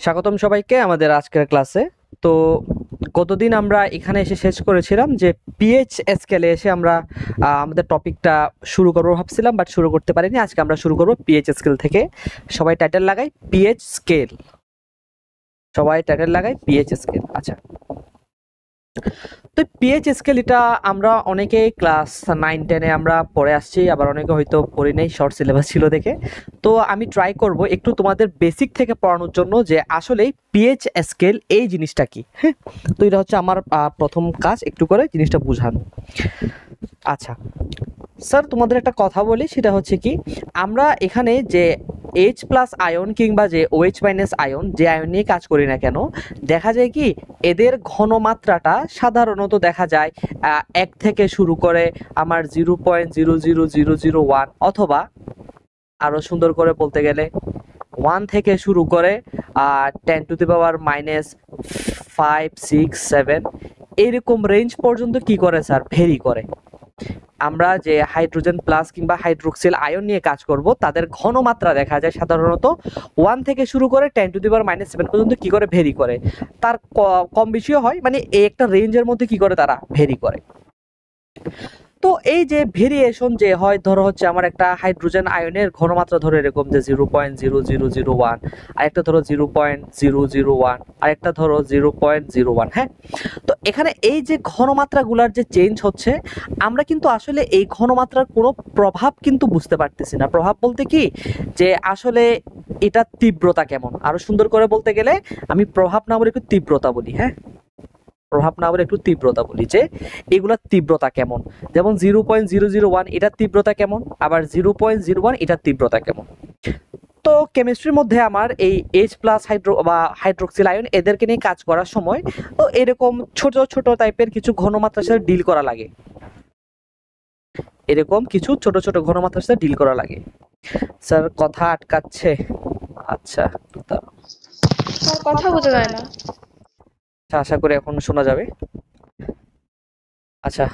স্বাগতম সবাইকে আমাদের আজকের ক্লাসে। তো গতদিন আমরা এখানে এসে শেষ করেছিলাম যে পিএইচ স্কেলে এসে আমরা আমাদের টপিকটা শুরু করবো ভাবছিলাম, বাট শুরু করতে পারিনি। আজকে আমরা শুরু করবো পিএইচ স্কেল থেকে। সবাই টাইটেল লাগাই পিএইচ স্কেল, সবাই টাইটেল লাগাই পিএইচ স্কেল। আচ্ছা, তো পিএইচ স্কেল এটা আমরা অনেকে ক্লাস 9-10-এ আমরা পড়ে আসছি, আবার অনেকে হয়তো পড়ি নেই, শর্ট সিলেবাস ছিল দেখে। তো আমি ট্রাই করব একটু তোমাদের বেসিক থেকে পড়ানোর জন্য যে আসলে পিএইচ স্কেল এই জিনিসটা কি। হ্যাঁ, তো এটা হচ্ছে আমার প্রথম কাজ, একটু করে জিনিসটা বোঝানো। আচ্ছা স্যার, তোমাদের একটা কথা বলি, সেটা হচ্ছে কি, আমরা এখানে যে এইচ প্লাস আয়ন কিংবা যে ওএইচ মাইনাস আয়ন, যে আয়ন নিয়ে কাজ করি না কেন, দেখা যায় কি এদের ঘনমাত্রাটা সাধারণত দেখা যায় 1 থেকে শুরু করে আমার 0.00001, অথবা আরও সুন্দর করে বলতে গেলে 1 থেকে শুরু করে 10⁻⁻5, 6, 7 এরকম রেঞ্জ পর্যন্ত কি করে স্যার, ভেরি করে। আমরা যে হাইড্রোজেন প্লাস কিংবা হাইড্রোক্সিল আয়ন নিয়ে কাজ করব, তাদের ঘনমাত্রা দেখা যায় সাধারণত 1 থেকে শুরু করে 10⁻⁻7 পর্যন্ত কি করে ভেরি করে। তার কম বেশিও হয়, মানে এই একটা রেঞ্জের মধ্যে কি করে তারা ভেরি করে। তো এই যে ভেরিয়েশন যে হয়, ধরো হচ্ছে আমার একটা হাইড্রোজেন আয়নের ঘনমাত্রা ধরো এরকম যে 0.0001, আরেকটা ধরো 0.001, আরেকটা ধরো 0.01। হ্যাঁ, তো এখানে এই যে ঘনমাত্রাগুলোর যে চেঞ্জ হচ্ছে, আমরা কিন্তু আসলে এই ঘনমাত্রার কোনো প্রভাব কিন্তু বুঝতে পারতেছি না। প্রভাব বলতে কি, যে আসলে এটা তীব্রতা কেমন, আরো সুন্দর করে বলতে গেলে আমি প্রভাব না বলে একটু তীব্রতা বলি। হ্যাঁ, প্রভাব না বলে একটু তীব্রতা বলি, যে এগুলার তীব্রতা কেমন। যেমন 0.001 এটার তীব্রতা কেমন, আবার 0.01 এটার তীব্রতা কেমন। তো কেমিস্ট্রির মধ্যে আমার এই এইচ প্লাস হাইড্রো বা হাইড্রোক্সিল আয়ন এদেরকে নিয়ে কাজ করার সময় তো এরকম ছোট ছোট টাইপের কিছু ঘনমাত্রার সাথে ডিল করা লাগে, এরকম কিছু ছোট ছোট ঘনমাত্রার সাথে ডিল করা লাগে। স্যার কথা আটকাচ্ছে। আচ্ছা, স্যার কথা বোঝা যায় না। আশা করি এখন শোনা যাবে। আচ্ছা,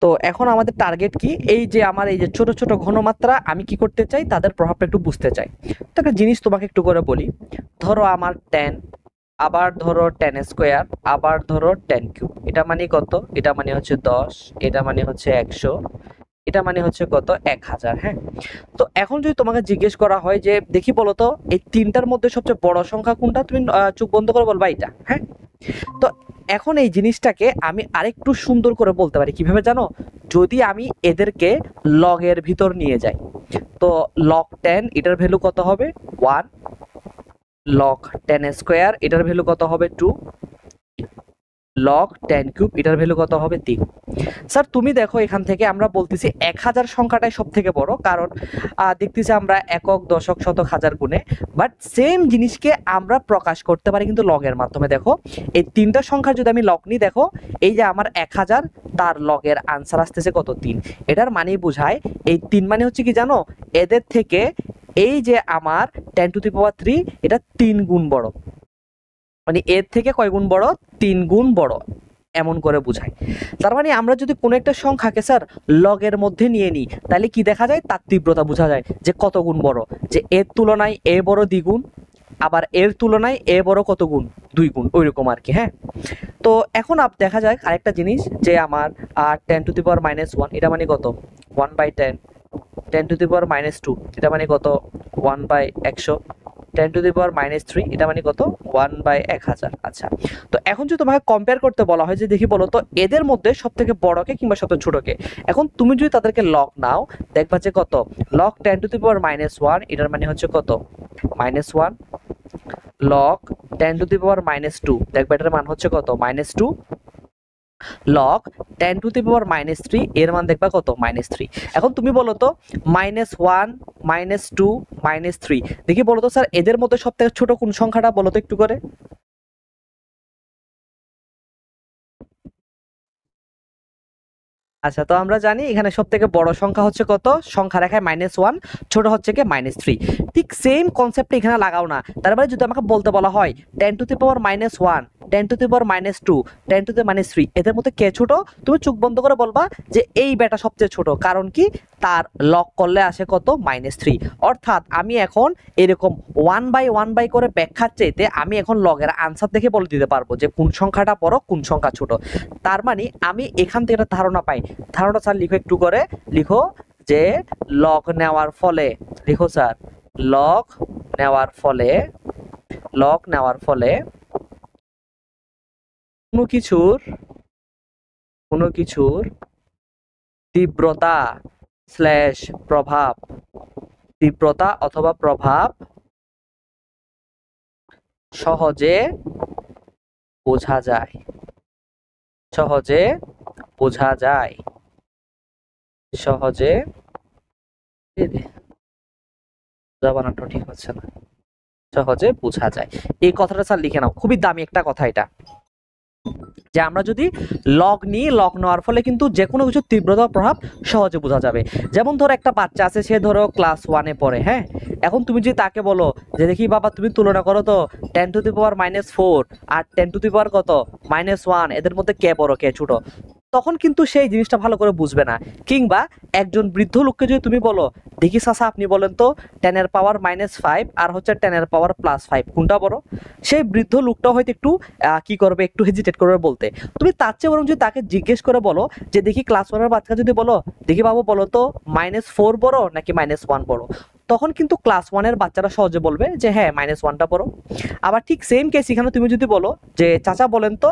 তো এখন আমাদের টার্গেট কি, এই যে আমার এই যে ছোট ছোট ঘনমাত্রা আমি কি করতে চাই, তাদের প্রভাবটা একটু বুঝতে চাই। তো একটা জিনিস তোমাকে একটু করে বলি, ধরো আমার 10, আবার ধরো 10 স্কোয়ার, আবার ধরো 10 কিউব, এটা মানে কত, এটা মানে হচ্ছে 10, এটা মানে হচ্ছে 100, এটা মানে হচ্ছে কত, 1000। হ্যাঁ, তো এখন যদি তোমাকে জিজ্ঞেস করা হয় যে দেখি বলো তো এই তিনটার মধ্যে সবচেয়ে বড় সংখ্যা কোনটা, তুমি চোখ বন্ধ করে বলবা এটা। হ্যাঁ, তো এখন এই জিনিসটাকে আমি আরেকটু সুন্দর করে বলতে পারি কিভাবে জানো, যদি আমি এদেরকে লগের ভিতর নিয়ে যাই, তো লগ 10 এটার ভ্যালু কত হবে 1, লগ 10 স্কোয়ার এটার ভ্যালু কত হবে 2, লগ 10 কিউব এটার ভ্যালু কত হবে 3। স্যার তুমি দেখো, এখান থেকে আমরা বলতেছি 1000 সংখ্যাটাই সব থেকে বড়, কারণ দেখতেছি আমরা একক, দশক, শতক, হাজার গুণে, বাট সেম জিনিসকে আমরা প্রকাশ করতে পারি কিন্তু লগের মাধ্যমে। দেখো এই তিনটা সংখ্যা যদি আমি লগ নিই, দেখো এই যে আমার 1000, তার লগের আনসার আসতেছে কত, 3। এটার মানেই বোঝায় এই 3 মানে হচ্ছে কি জানো, এদের থেকে এই যে আমার 10⁻³ এটা 3 গুণ বড়, মানে এর থেকে কয় গুণ বড়, 3 গুণ বড়, এমন করে বোঝায়। তার মানে আমরা যদি কোনো একটা সংখ্যাকে স্যার লগের মধ্যে নিয়ে নিই, তাহলে কি দেখা যায়, তার তীব্রতা বোঝা যায় যে কত গুণ বড়, যে এর তুলনায় এ বড় দ্বিগুণ, আবার এর তুলনায় এ বড় কত গুণ, 2 গুণ, ওইরকম আর কি। হ্যাঁ, তো এখন দেখা যায় আরেকটা জিনিস, যে আমার 10⁻⁻1 এটা মানে কত, 1/10, 10⁻⁻2 এটা মানে কত, 1/100, 10⁻⁻3 এটা মানে কত, 1/1000। আচ্ছা, তো এখন যদি তোমাকে কম্পেয়ার করতে বলা হয় যে দেখি বলো তো এদের মধ্যে সব থেকে বড়কে কিংবা সব থেকে ছোটকে, এখন তুমি যদি তাদেরকে লগ নাও, দেখবা যে কত, লগ 10⁻⁻1 এটার মানে হচ্ছে কত, -1, লগ 10⁻⁻2 দেখবা এটার মান হচ্ছে কত, -2, লগ 10⁻⁻3 এর মান দেখবা কত, -3। এখন তুমি বলো তো -1, -2, -3, দেখি বলো তো স্যার এদের মধ্যে সব থেকে ছোট কোন সংখ্যাটা, বলো তো একটু করে। আচ্ছা, তো আমরা জানি এখানে সব থেকে বড় সংখ্যা হচ্ছে কত, সংখ্যা রেখায় -1, ছোট হচ্ছে কি -3। ঠিক সেম কনসেপ্ট এখানে লাগাও না। তার মানে যদি আমাকে বলতে বলা হয় 10⁻⁻1, 10⁻⁻2, 10⁻³ এদের মধ্যে কে ছোট, তুমি চোখ বন্ধ করে বলবা যে এই বেটা সবচেয়ে ছোট, কারণ কি, তার লগ করলে আসে কত -3। অর্থাৎ আমি এখন এরকম 1/1 করে ব্যাখ্যার চাইতে আমি এখন লগের আনসার দেখে বলে দিতে পারবো যে কোন সংখ্যাটা বড় কোন সংখ্যা ছোট। তার মানে আমি এখান থেকে একটা ধারণা পাই। ধারণা স্যার লিখো একটু করে, লিখো যে লগ নেওয়ার ফলে, লিখো স্যার লগ নেওয়ার ফলে কোনো কিছুর তীব্রতা স্ল্যাশ প্রভাব, তীব্রতা অথবা প্রভাব সহজে বোঝা যায়, সহজে বোঝা যায়, সহজে বানানটা ঠিক হচ্ছে না, সহজে বোঝা যায়। এই কথাটা স্যার লিখে নাও, খুবই দামি একটা কথা এটা, যে আমরা যদি লগ নিই, লগ নেওয়ার ফলে কিন্তু যে কোনো কিছুর তীব্রতা প্রভাব সহজে বোঝা যাবে। যেমন ধরো একটা বাচ্চা আছে, সে ধরো ক্লাস 1-এ পড়ে, হ্যাঁ, এখন তুমি যদি তাকে বলো যে দেখি বাবা তুমি তুলনা করো তো 10⁻⁻⁴ আর 10⁻ কত -1, এদের মধ্যে কে বড় কে ছোট, তখন কিন্তু সেই জিনিসটা ভালো করে বুঝবে না। কিংবা একজন বৃদ্ধ লোককে যদি তুমি বলো দেখি চাচা আপনি বলেন তো 10⁻⁻5 আর হচ্ছে 10⁻+5 কোনটা বড়, সেই বৃদ্ধ লোকটা হয়তো একটু কি করবে, একটু হেজিটেট করবে বলতে। তুমি তার চেয়ে বরং যদি তাকে জিজ্ঞেস করে বলো যে দেখি ক্লাস 1-এর বাচ্চা যদি বলো দেখি বাবু বলো তো -4 বড় নাকি -1 বড়, তখন কিন্তু ক্লাস 1-এর বাচ্চারা সহজে বলবে যে হ্যাঁ -1টা বড়। আবার ঠিক সেম কেস এখানে তুমি যদি বলো যে চাচা বলেন তো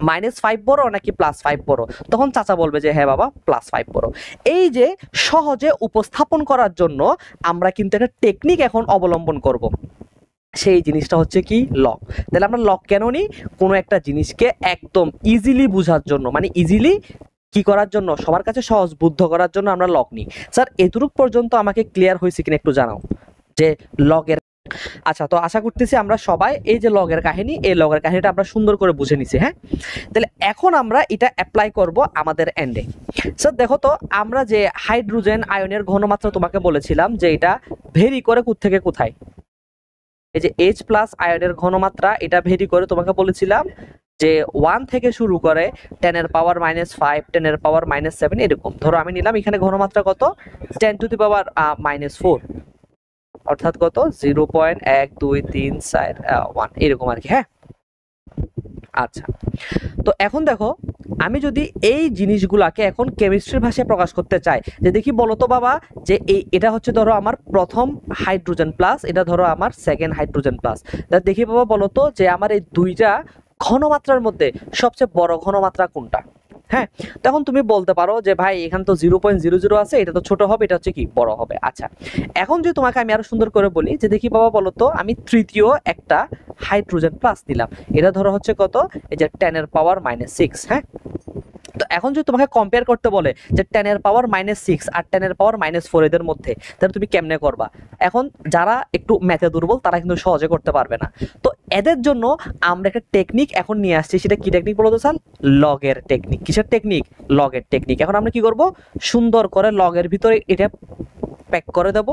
-5 বড় নাকি +5 বড়, তখন চাচা বলবে যে হ্যাঁ বাবা +5 বড়। এই যে সহজে উপস্থাপন করার জন্য আমরা কিন্তু একটা টেকনিক এখন অবলম্বন করব, সেই জিনিসটা হচ্ছে কি লগ। তাহলে আমরা লগ কেন নিই? কোনো একটা জিনিসকে একদম ইজিলি বোঝার জন্য, মানে ইজিলি কি করার জন্য, সবার কাছে সহজবোধ্য করার জন্য আমরা লগ নিই। স্যার এতটুকু পর্যন্ত আমাকে ক্লিয়ার হয়েছে কিনা একটু জানাও যে লগের। আচ্ছা, তো আশা করতেছি আমরা সবাই এই যে লগের কাহিনী, এই লগের কাহিনীটা আমরা সুন্দর করে বুঝে নিছি। হ্যাঁ, তাহলে এখন আমরা এটা অ্যাপ্লাই করব আমাদের এন্ডে। স্যার দেখো তো, আমরা যে হাইড্রোজেন আয়নের ঘনমাত্রা তোমাকে বলেছিলাম যে এটা ভেরি করে থেকে কোথায়, এই যে H+ আয়নের ঘনমাত্রা এটা ভেরি করে তোমাকে বলেছিলাম যে 1 থেকে শুরু করে 10⁻⁻5 10⁻⁻7 এরকম। ধরো আমি নিলাম এখানে ঘনমাত্রা কত 10⁻⁻4, অর্থাৎ কত 0.1234 এরকম আর কি। হ্যাঁ, আচ্ছা, তো এখন দেখো আমি যদি এই জিনিসগুলাকে এখন কেমিস্ট্রির ভাষায় প্রকাশ করতে চাই, যে দেখি বলো তো বাবা যে এটা হচ্ছে ধরো আমার প্রথম হাইড্রোজেন প্লাস, এটা ধরো আমার সেকেন্ড হাইড্রোজেন প্লাস, দেখি বাবা বলো তো যে আমার এই দুইটা ঘনমাত্রার মধ্যে সবচেয়ে বড় ঘনমাত্রা কোনটা। হ্যাঁ, তখন তুমি বলতে পারো যে ভাই এখানে তো 0.00 আছে, এটা তো ছোট হবে, এটা হচ্ছে কি বড় হবে। আচ্ছা, এখন যদি তোমাকে আমি আরো সুন্দর করে বলি যে দেখি বাবা বলো তো আমি তৃতীয় একটা হাইড্রোজেন প্লাস দিলাম, এটা ধরো হচ্ছে কত এই যে 10⁻⁻6। হ্যাঁ, তো এখন যদি তোমাকে কম্পেয়ার করতে বলে যে 10⁻⁻6 আর 10⁻⁻4 এদের মধ্যে, তাহলে তুমি কেমনে করবা? এখন যারা একটু ম্যাথে দুর্বল তারা কিন্তু সহজে করতে পারবে না। তো এদের জন্য আমরা একটা টেকনিক এখন নিয়ে আসছি, সেটা কি টেকনিক বলো তো স্যার? লগের টেকনিক। কিসের টেকনিক? লগের টেকনিক। এখন আমরা কি করব, সুন্দর করে লগের ভিতরে এটা প্যাক করে দেব,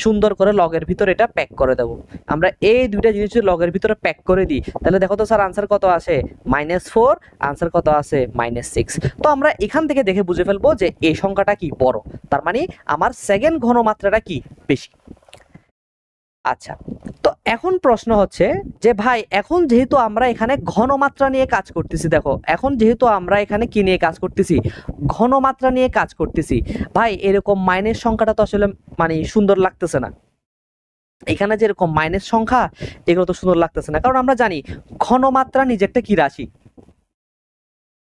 সুন্দর করে লগের ভিতরে এটা প্যাক করে দেব। আমরা এই দুইটা জিনিস যদি লগের ভিতরে প্যাক করে দিই, তাহলে দেখো তো স্যার আনসার কত আসে -4, আনসার কত আসে -6। তো আমরা এখান থেকে দেখে বুঝে ফেলবো যে এই সংখ্যাটা কি বড়, তার মানে আমার সেকেন্ড ঘনমাত্রাটা কি বেশি। আচ্ছা, তো এখন প্রশ্ন হচ্ছে যে ভাই এখন যেহেতু আমরা এখানে ঘনমাত্রা নিয়ে কাজ করতেছি, দেখো এখন যেহেতু আমরা এখানে কি নিয়ে কাজ করতেছি, ঘনমাত্রা নিয়ে কাজ করতেছি, ভাই এরকম মাইনের সংখ্যাটা তো আসলে মানে সুন্দর লাগতেছে না। এখানে যেরকম মাইনাস সংখ্যা এগুলো তো সুন্দর লাগতেছে না, কারণ আমরা জানি ঘনমাত্রা নিজে একটা কি রাশি,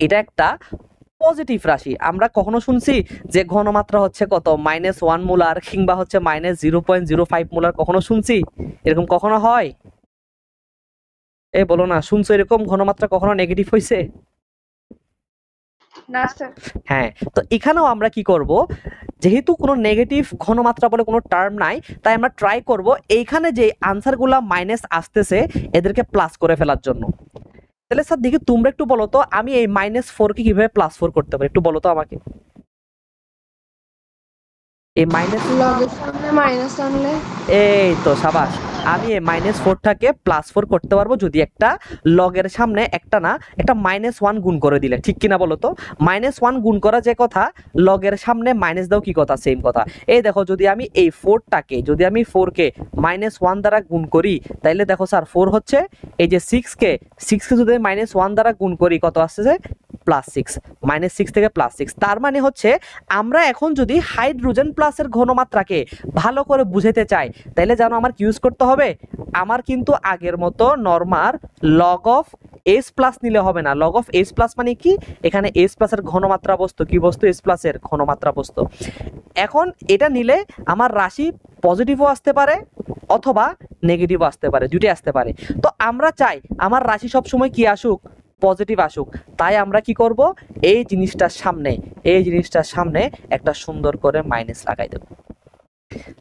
এটা একটা পজিটিভ রাশি। আমরা কখনো শুনছি যে ঘনমাত্রা হচ্ছে কত -1 মোলার কিংবা হচ্ছে -0.05 মোলার, কখনো শুনছি এরকম? কখনো হয়? বলো না, শুনছো এরকম ঘনমাত্রা কখনো নেগেটিভ হয়েছে? না স্যার। হ্যাঁ, তো এখানেও আমরা কি করব, যেহেতু কোনো নেগেটিভ ঘনমাত্রা বলে কোনো টার্ম নাই, তাই আমরা ট্রাই করব এইখানে যে আনসারগুলা মাইনাস আসতেছে এদেরকে প্লাস করে ফেলার জন্য। তাহলে স্যার দেখি তোমরা একটু বলো তো আমি এই -4 কে কিভাবে +4 করতে পারি, একটু বলো তো আমাকে। এই মাইনাস, লগের সামনে মাইনাস আনলে? এই তো সাবাস। আমি এই -4টাকে +4 করতে পারবো যদি একটা লগের সামনে একটা না একটা -1 গুণ করে দিলে, ঠিক কিনা বলো তো? -1 গুণ করা যে কথা, লগের সামনে মাইনাস দাও কি কথা, সেম কথা। এই দেখো যদি আমি এই 4টাকে যদি আমি 4কে -1 দ্বারা গুণ করি, তাইলে দেখো স্যার 4 হচ্ছে এই যে 6কে যদি -1 দ্বারা গুণ করি কত আসছে, +6, -6 থেকে +6। তার মানে হচ্ছে আমরা এখন যদি হাইড্রোজেন প্লাসের ঘনমাত্রাকে ভালো করে বুঝাতে চাই, তাইলে জানো আমার কি ইউজ করতে হবে? আমার কিন্তু আগের মতো normal log of S plus নিলে হবে না। লগ অফ এস প্লাস মানে কি, এখানে এস প্লাসের ঘনমাত্রা বস্তু, কি বস্তু? এস প্লাসের ঘনমাত্রা বস্তু। এখন এটা নিলে আমার রাশি পজিটিভও আসতে পারে অথবা নেগেটিভও আসতে পারে, দুটোই আসতে পারে। তো আমরা চাই আমার রাশি সবসময় কি আসুক, পজিটিভ আসুক। তাই আমরা কি করব, এই জিনিসটার সামনে একটা সুন্দর করে মাইনাস লাগাই দেব।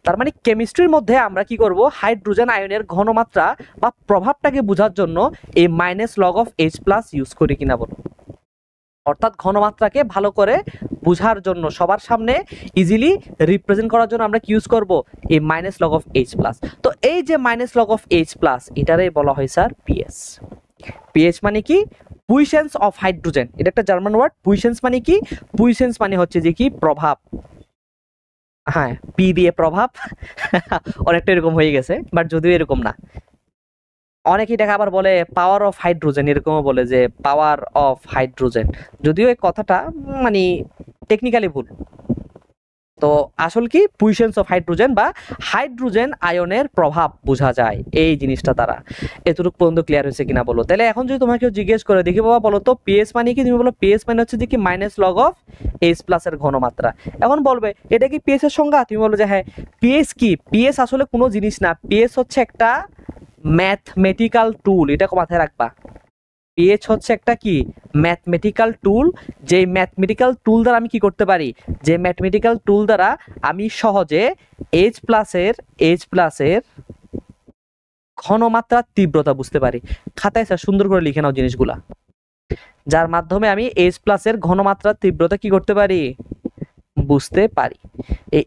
তার মানে কেমিস্ট্রির মধ্যে আমরা কি করব, হাইড্রোজেন আয়নের ঘনমাত্রা বা প্রভাবটাকে বোঝার জন্য এই log of H plus use করি কিনা বলো। অর্থাৎ ঘনমাত্রাকে ভালো করে বোঝার জন্য, সবার সামনে ইজিলি রিপ্রেজেন্ট করার জন্য আমরা কি ইউজ করব, এই লগ অফ এইচ প্লাস। তো এই যে লগ অফ এইচ প্লাস, এটারে বলা হয় স্যার পিএস। পিএইচ মানে কি, পুইসেন্স অফ হাইড্রোজেন। এটা একটা জার্মান ওয়ার্ড। পুইসেন্স মানে কি, পুইসেন্স মানে হচ্ছে যে কি প্রভাব, হ্যাঁ পি দিয়ে প্রভাব অনেকটা এরকম হয়ে গেছে, বাট যদিও এরকম না। অনেকে এটাকে আবার বলে পাওয়ার অফ হাইড্রোজেন, এরকমও বলে যে পাওয়ার অফ হাইড্রোজেন, যদিও এই কথাটা মানে টেকনিক্যালি ভুল। তো আসল কি, পুইসেন্স অফ হাইড্রোজেন বা হাইড্রোজেন আয়নের প্রভাব বোঝা যায় এই জিনিসটা দ্বারা। এতটুকু পর্যন্ত ক্লিয়ার হয়েছে কিনা বলো। তাহলে এখন যদি তোমাকে জিজ্ঞেস করে, দেখি বাবা বলো তো পিএস মানে কি, তুমি বলো পিএস মানে হচ্ছে যে কি লগ অফ এইচ প্লাসের ঘনমাত্রা। এখন বলবে এটা কি পিএস এর সংজ্ঞা, তুমি বলবে যে হ্যাঁ। পিএস কি, পিএস আসলে কোনো জিনিস না, পিএস হচ্ছে একটা ম্যাথমেটিক্যাল টুল, এটা মাথায় রাখবা। পিএইচ হচ্ছে একটা কি, ম্যাথমেটিক্যাল টুল। যে ম্যাথমেটিক্যাল টুল দ্বারা আমি কি করতে পারি, যে ম্যাথমেটিক্যাল টুল দ্বারা আমি সহজে এইচ প্লাসের ঘনমাত্রার তীব্রতা বুঝতে পারি। খাতায় স্যার সুন্দর করে লিখে নাও জিনিসগুলা, যার মাধ্যমে আমি এইচ প্লাসের ঘনমাত্রার তীব্রতা কি করতে পারি, বুঝতে পারি।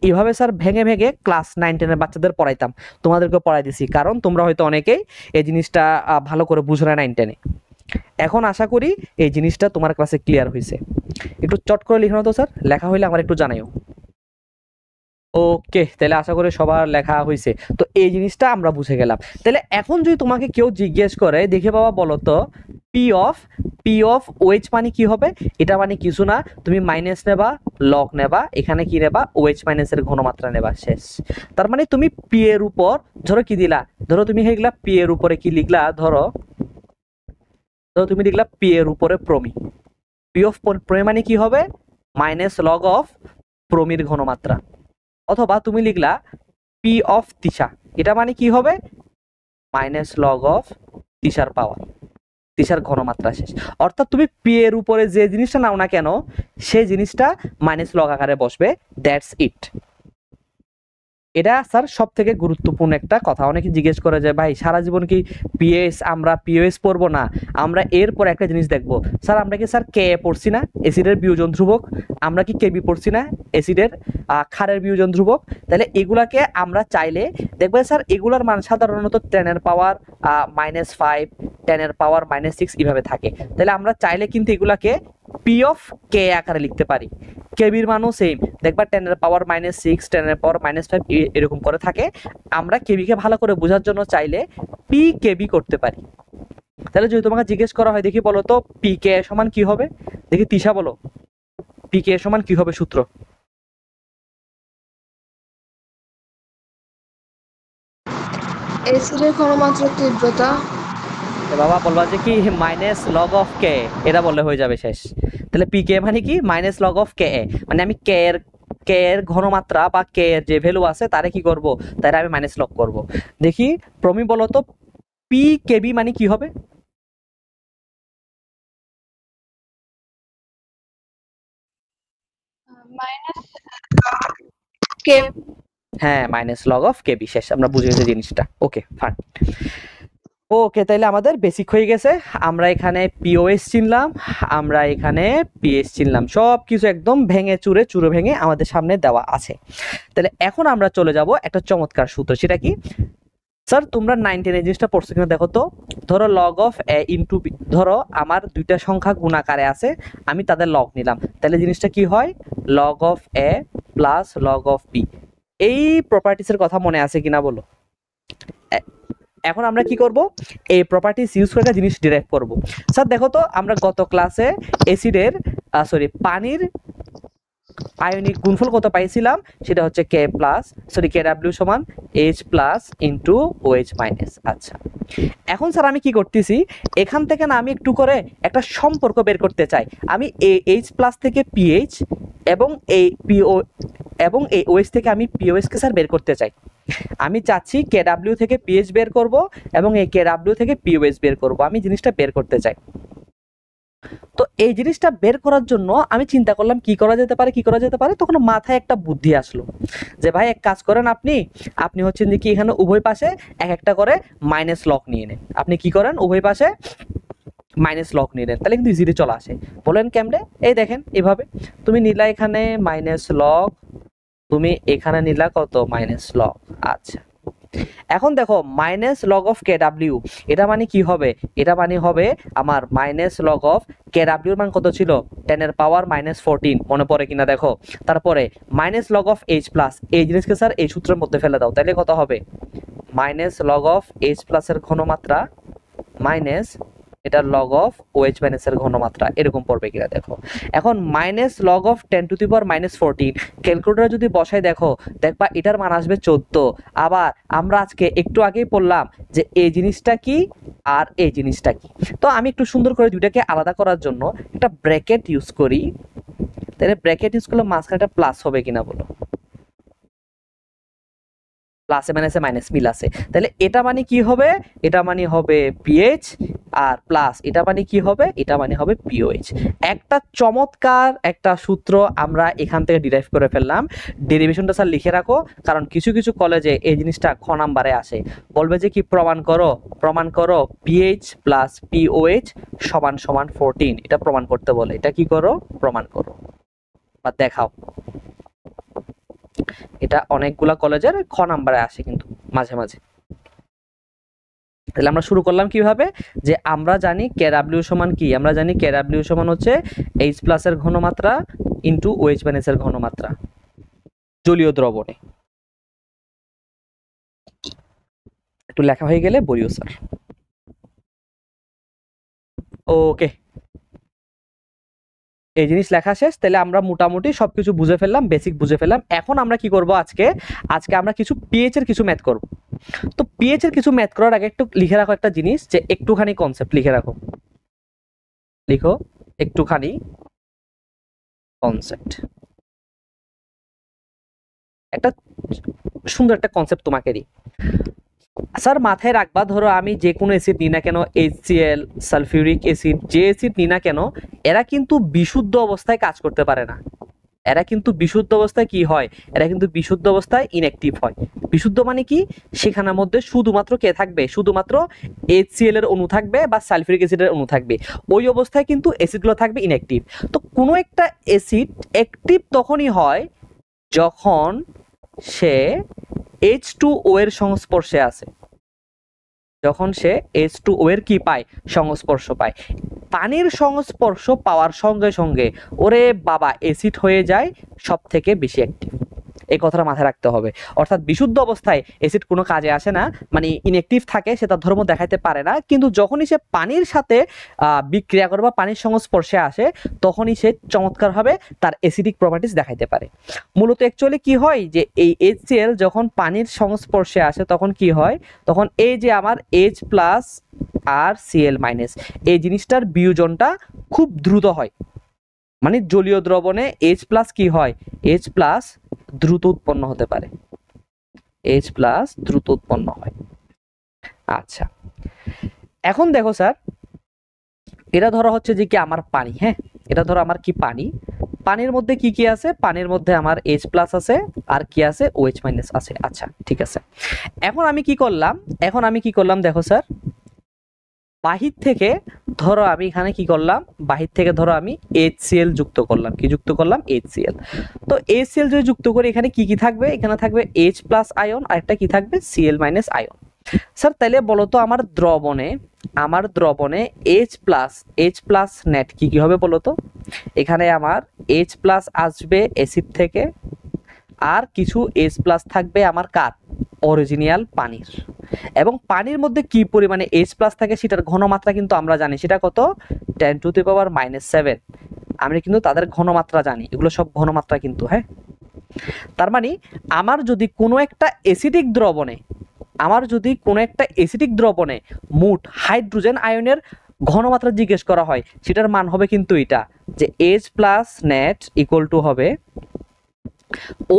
এইভাবে স্যার ভেঙে ভেঙে ক্লাস 9-10 বাচ্চাদের পড়াইতাম, তোমাদেরকে পড়াই দিছি, কারণ তোমরা হয়তো অনেকেই এই জিনিসটা ভালো করে বুঝো না 9-10-এ। এখন আশা করি এই জিনিসটা তোমার ক্লাসে ক্লিয়ার হয়েছে। একটু চট করে লিখে নাও তো স্যার, লেখা হইলে আমার একটু জানাইও। ওকে, তাহলে আশা করি সবার লেখা হয়েছে। তো এই জিনিসটা আমরা বুঝে গেলাম। তাহলে এখন যদি তোমাকে কেউ জিজ্ঞেস করে, দেখে বাবা বলো তো পি অফ ওএইচ মানে কি হবে, এটা মানে কিছু না, তুমি মাইনাস নেবা, লগ নেবা, এখানে কি নেবা, ওএইচ মাইনাসের ঘনমাত্রা নেবা, শেষ। তার মানে তুমি পি এর উপর ধরো কি দিলা, ধরো তুমি লিখলা পি এর উপরে কি লিখলা, ধরো তুমি লিখলা পি এর উপরে প্রমি। পি অফ প্রমি মানে কি হবে, লগ অফ প্রমির ঘনমাত্রা। অথবা তুমি লিখলা পি অফ তিসা, এটা মানে কি হবে, লগ অফ তিসার পাওয়ার, তিসার ঘনমাত্রা, শেষ। অর্থাৎ তুমি পি এর উপরে যে জিনিসটা নাও না কেন, সেই জিনিসটা লগ আকারে বসবে, দ্যাটস ইট। এটা স্যার সব থেকে গুরুত্বপূর্ণ একটা কথা। অনেকে জিজ্ঞেস করে যে ভাই সারা জীবন কি আমরা পিএস পড়বো না, আমরা এরপর একটা জিনিস দেখবো। স্যার আমরা কি স্যার কে পড়ছি না, অ্যাসিডের বিয়োজন ধ্রুবক, আমরা কি কেবি পড়ছি না, অ্যাসিডের ক্ষারের বিয়োজন ধ্রুবক। তাহলে এগুলাকে আমরা চাইলে দেখবে স্যার এগুলার মান সাধারণত 10 এর পাওয়ার -5, 10 এর পাওয়ার -6 এইভাবে থাকে। তাহলে আমরা চাইলে কিন্তু এগুলাকে পি অফ কে আকারে লিখতে পারি। কেবির মানও সেম, দেখবা 10 এর পাওয়ার -6, 10 এর পাওয়ার -5 এরকম করে থাকে। আমরা কেবিকে ভালো করে বোঝার জন্য চাইলে পি কেবি করতে পারি। তাহলে যদি তোমাকে জিজ্ঞেস করা হয়, দেখি বলো তো পি কে সমান কি হবে, দেখি তিশা বলো পি কে সমান কি হবে সূত্র। এসিডের ঘনমাত্রার তীব্রতা। বাবা বলবা যে কি লগ অফ কে, এটা বললে হয়ে যাবে, শেষ। তাহলে পি কে মানে কি, লগ অফ কে, মানে আমি কে এর ঘনমাত্রা বা কে এর যে ভ্যালু আছে তারে কি করব, তারে আমি মাইনাস লগ করব। দেখি প্রমি বলো তো পি কেবি মানে কি হবে, মাইনাস কে। হ্যাঁ লগ অফ কেবি, শেষ। আমরা বুঝে গেছি জিনিসটা, ওকে ফাইন। ওকে, তাইলে আমাদের বেসিক হয়ে গেছে। আমরা এখানে পিওএস চিনলাম, আমরা এখানে পিএস চিনলাম, সব কিছু একদম ভেঙে চুরে ভেঙে আমাদের সামনে দেওয়া আছে। তাহলে এখন আমরা চলে যাব একটা চমৎকার সূত্র, সেটা কি? স্যার তোমরা 9 10 এই জিনিসটা পড়ছো কিনা দেখো তো। ধরো log of a into b, ধরো আমার দুইটা সংখ্যা গুণাকারে আছে, আমি তাদের লগ নিলাম, তাহলে জিনিসটা কি হয়? Log of a plus log of b. এই প্রপার্টিসের কথা মনে আছে কিনা বলো। এখন আমরা কি করব? এই প্রপার্টিস ইউজ করে একটা জিনিস ডিরাইভ করব। স্যার দেখো তো, আমরা গত ক্লাসে অ্যাসিডের পানির আয়নিক গুণফল কত পাইছিলাম? সেটা হচ্ছে কে ডাব্লিউ সমান H plus into O H minus. আচ্ছা, এখন স্যার আমি কি করতেছি, এখান থেকে না আমি একটু করে একটা সম্পর্ক বের করতে চাই। আমি এইচ প্লাস থেকে পিএইচ এবং এই পিও এবং এই ওএইচ থেকে আমি পিওএইচকে স্যার বের করতে চাই। আমি চাচ্ছি কে ডাব্লিউ থেকে পিএইচ বের করব এবং এই কে ডাব্লিউ থেকে পিওএইচ বের করব, আমি জিনিসটা বের করতে চাই। তো এই জিনিসটা বের করার জন্য আমি চিন্তা করলাম কি করা যেতে পারে। তখন মাথায় একটা বুদ্ধি আসলো যে ভাই এক কাজ করেন, আপনি হচ্ছেন যে কি এখানে উভয় পাশে এক একটা করে মাইনাস লগ নিয়ে নেন। আপনি কি করেন, উভয় পাশে মাইনাস লগ নিয়ে নেন, তাহলে কিন্তু ইজিলি চলে আসে। বলেন কেমনে? এই দেখেন, এভাবে তুমি নিলা এখানে মাইনাস লগ, তুমি এখানে নিলা কত? Minus log. আচ্ছা, এখন দেখো minus log of K W, এটা মানে কি হবে? এটা মানে হবে আমার মাইনাস লগ অফ কে ডাব্লিউর মান কত ছিল? 10 এর পাওয়ার মাইনাস 14, মনে পড়ে কিনা দেখো। তারপরে minus log of H plus, এই জিনিসকে স্যার এই সূত্রের মধ্যে ফেলে দাও, তাহলে কত হবে? মাইনাস লগ অফ এইচ প্লাসের ঘনমাত্রা মাইনাস এটা লগ অফ ওএইচ মাইনাসের ঘনমাত্রা, এরকম পড়বে কিনা দেখো। এখন minus log of 10 to the power minus 14, ক্যালকুলেটরে যদি বসাই দেখো, দেখবা এটার মান আসবে 14। আবার আমরা আজকে একটু আগেই পড়লাম যে এই জিনিসটা কি আর এই জিনিসটা কি। তো আমি একটু সুন্দর করে দুইটাকে আলাদা করার জন্য একটা ব্র্যাকেট ইউজ করি। তাহলে ব্র্যাকেট ইউজ করলে মাঝখানে একটা প্লাস হবে কিনা বলো। প্লাসে মাইনাসে মাইনাস মিল আছে, তাহলে এটা মানে কি হবে? এটা মানে হবে পিএইচ, আর প্লাস এটা মানে কি হবে? এটা মানে হবে পিওএইচ। একটা চমৎকার একটা সূত্র আমরা এখান থেকে ডিরাইভ করে ফেললাম। ডেরিভেশনটা স্যার লিখে রাখো, কারণ কিছু কিছু কলেজে এই জিনিসটা খ নাম্বারে আসে, বলবে যে কি প্রমাণ করো পিএইচ প্লাস পিওএইচ সমান সমান 14, এটা প্রমাণ করতে বলে। এটা কি করো? প্রমাণ করো বা দেখাও। এটা অনেকগুলা কলেজের খ নাম্বারে আসে কিন্তু মাঝে মাঝে। তাহলে আমরা শুরু করলাম কিভাবে, যে আমরা জানি কে ডাব্লিউ সমান কি? আমরা জানি কে ডাব্লিউ সমান হচ্ছে এইচ প্লাসের ঘনমাত্রা ইন্টু ওএইচ মাইনাসের ঘনমাত্রা জলীয় দ্রবণে। একটু লেখা হয়ে গেলে বলিও স্যার। ওকে, এই জিনিস লেখা শেষ। তাহলে আমরা মোটামুটি সবকিছু বুঝে ফেললাম, বেসিক বুঝে ফেললাম। এখন আমরা কি করব, আজকে আমরা কিছু পিএইচ এর কিছু ম্যাথ করব। তো পিএইচ এর কিছু ম্যাথ করার আগে একটু লিখে রাখো একটা জিনিস, যে একটুখানি কনসেপ্ট লিখে রাখো। লিখো একটুখানি কনসেপ্ট, একটা সুন্দর একটা কনসেপ্ট তোমাকে দিই। স্যার মাথায় রাখবা, ধরো আমি যে কোনো অ্যাসিড নিই না কেন, HCl, সালফিউরিক অ্যাসিড, যে অ্যাসিড নিই না কেন, এরা কিন্তু বিশুদ্ধ অবস্থায় কাজ করতে পারে না। এরা কিন্তু বিশুদ্ধ অবস্থায় কি হয়? এরা কিন্তু বিশুদ্ধ অবস্থায় ইনঅ্যাক্টিভ হয়। বিশুদ্ধ মানে কি? সেখানের মধ্যে শুধুমাত্র কে থাকবে? শুধুমাত্র HCl এর অণু থাকবে বা সালফিউরিক অ্যাসিডের অণু থাকবে। ওই অবস্থায় কিন্তু অ্যাসিডগুলো থাকবে ইনঅ্যাক্টিভ। তো কোনো একটা অ্যাসিড অ্যাক্টিভ তখনই হয় যখন সে H2O এর সংস্পর্শে আসে, যখন সে H2O এর কি পায়? সংস্পর্শ পায়। পানির সংস্পর্শ পাওয়ার সঙ্গে সঙ্গে ওরে বাবা অ্যাসিড হয়ে যায় সব থেকে বেশি অ্যাক্টিভ। এই কথাটা মাথায় রাখতে হবে। অর্থাৎ বিশুদ্ধ অবস্থায় অ্যাসিড কোনো কাজে আসে না, মানে ইনঅ্যাক্টিভ থাকে, সে তার ধর্ম দেখাইতে পারে না। কিন্তু যখনই সে পানির সাথে বিক্রিয়া করে বা পানির সংস্পর্শে আসে, তখনই সে চমৎকারভাবে তার অ্যাসিডিক প্রপার্টিস দেখাইতে পারে। মূলত অ্যাকচুয়ালি কি হয়, যে এই HCl যখন পানির সংস্পর্শে আসে তখন কি হয়? তখন এই যে আমার H প্লাস আর Cl মাইনাস, এই জিনিসটার বিয়োজনটা খুব দ্রুত হয়। মানে জলীয় দ্রবণে H প্লাস কি হয়? H প্লাস দ্রুত উৎপন্ন হতে পারে, H প্লাস দ্রুত উৎপন্ন হয়। আচ্ছা, এখন দেখো স্যার, এটা ধরা হচ্ছে যে কি আমার পানি। হ্যাঁ, এটা ধরো আমার কি পানি। পানির মধ্যে কি কি আছে? পানির মধ্যে আমার H প্লাস আছে, আর কি আছে? OH মাইনাস আছে। আচ্ছা ঠিক আছে, এখন আমি কি করলাম দেখো স্যার, বাহির থেকে ধরো আমি এখানে কি করলাম, বাহির থেকে ধরো আমি HCl যুক্ত করলাম, কি যুক্ত করলাম, HCl। তো HCl যদি যুক্ত করি এখানে কি কি থাকবে, এখানে থাকবে H প্লাস আয়ন আর একটা কি থাকবে, Cl মাইনাস আয়ন। স্যার তাইলে বলো তো আমার দ্রবণে H প্লাস নেট কি কি হবে বলো তো। এখানে আমার H প্লাস আসবে অ্যাসিড থেকে, আর কিছু H প্লাস থাকবে আমার কার, অরিজিনাল পানির। এবং পানির মধ্যে কি পরিমাণে H প্লাস থাকে সেটার ঘনমাত্রা কিন্তু আমরা জানি, সেটা কত, 10⁻⁷। আমরা কিন্তু তাদের ঘনমাত্রা জানি, এগুলো সব ঘনমাত্রা কিন্তু। হ্যাঁ, তার মানে আমার যদি কোনো একটা অ্যাসিডিক দ্রবণে মোট হাইড্রোজেন আয়নের ঘনমাত্রা জিজ্ঞেস করা হয়, সেটার মান হবে কিন্তু এটা, যে H plus net equal to হবে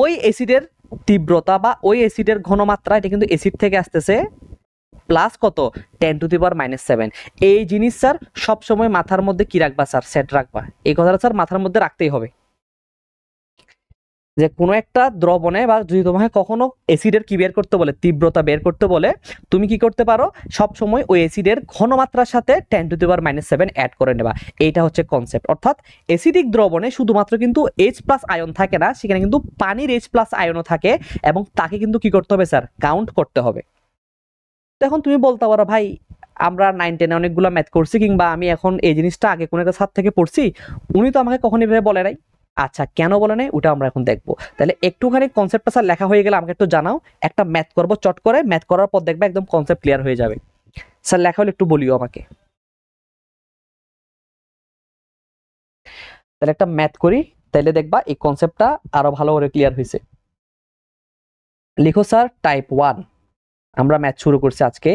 ওই অ্যাসিডের তীব্রতা বা ওই অ্যাসিডের ঘনমাত্রা, এটা কিন্তু অ্যাসিড থেকে আসতেছে, প্লাস কত, 10⁻⁷। এই জিনিস স্যার সবসময় মাথার মধ্যে কি রাখবা স্যার, সেট রাখবা, এই কথাটা স্যার মাথার মধ্যে রাখতেই হবে। যে কোনো একটা দ্রবণে বা যদি তোমাকে কখনো অ্যাসিডের কি বের করতে বলে, তীব্রতা বের করতে বলে, তুমি কি করতে পারো, সব সময় ওই অ্যাসিডের ঘনমাত্রার সাথে 10⁻⁷ অ্যাড করে নেবা। এইটা হচ্ছে কনসেপ্ট। অর্থাৎ অ্যাসিডিক দ্রবণে শুধুমাত্র কিন্তু H প্লাস আয়ন থাকে না, সেখানে কিন্তু পানির H প্লাস আয়নও থাকে, এবং তাকে কিন্তু কি করতে হবে স্যার, কাউন্ট করতে হবে। এখন তুমি বলতে পারো ভাই আমরা 9 10 অনেকগুলো ম্যাথ করছি, কিংবা আমি এখন এই জিনিসটা আগে কোনো একটা স্যার থেকে পড়ছি, উনি তো আমাকে কখনো এভাবে বলে নাই। আচ্ছা, কেন বলে নাই ওটা আমরা এখন দেখবো। তাহলে একটুখানি কনসেপ্টটা স্যার লেখা হয়ে গেলে আমাকে একটু জানাও, একটা ম্যাথ করবো চট করে, ম্যাথ করার পর দেখবে একদম কনসেপ্ট ক্লিয়ার হয়ে যাবে। স্যার লেখা হলে একটু বলিও আমাকে। তাহলে একটা ম্যাথ করি, তাহলে দেখবা এই কনসেপ্টটা আরো ভালো করে ক্লিয়ার হয়েছে। লিখো স্যার টাইপ 1, আমরা ম্যাথ শুরু করছি আজকে।